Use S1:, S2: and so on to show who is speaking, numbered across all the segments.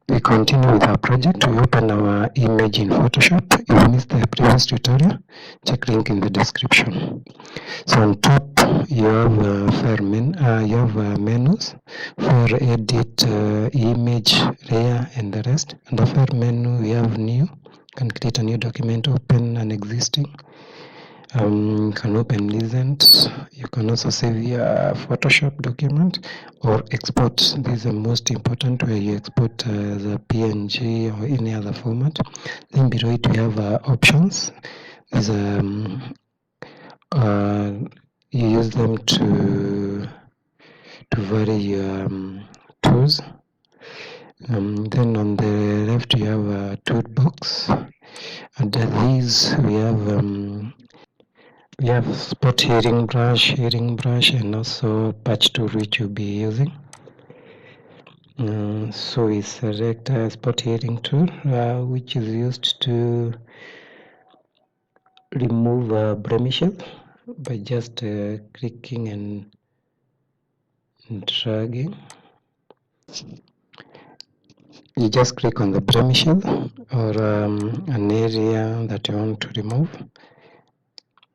S1: We continue with our project. We open our image in Photoshop. If you missed the previous tutorial, check link in the description. So on top, you have menus for edit image, layer, and the rest. And the file menu, we have new. You can create a new document, open an existing. You can open Legend. You can also save your Photoshop document or export. This is the most important, where you export the PNG or any other format. Then below it we have options. There's you use them to vary your tools. Then on the left you have a toolbox. Under these we have spot hearing brush, and also patch tool which you'll be using. So we select a spot hearing tool, which is used to remove blemishes by just clicking and dragging. You just click on the blemishes or an area that you want to remove.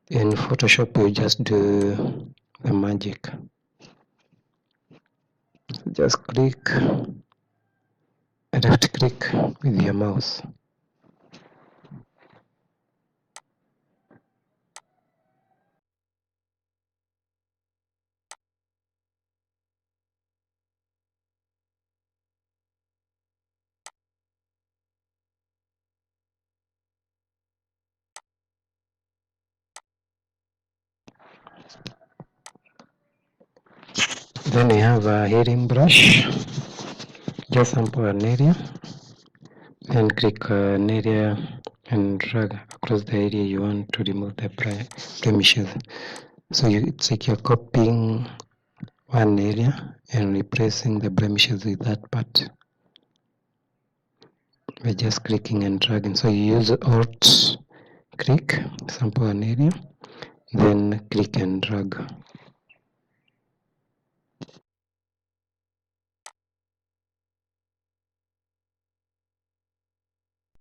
S1: In Photoshop, you just do the magic. Just click, left click with your mouse. Then we have a hearing brush. Just sample an area, then click an area and drag across the area you want to remove the blemishes. So it's like you're copying one area and replacing the blemishes with that part by just clicking and dragging. So you use Alt click, sample an area, then click and drag.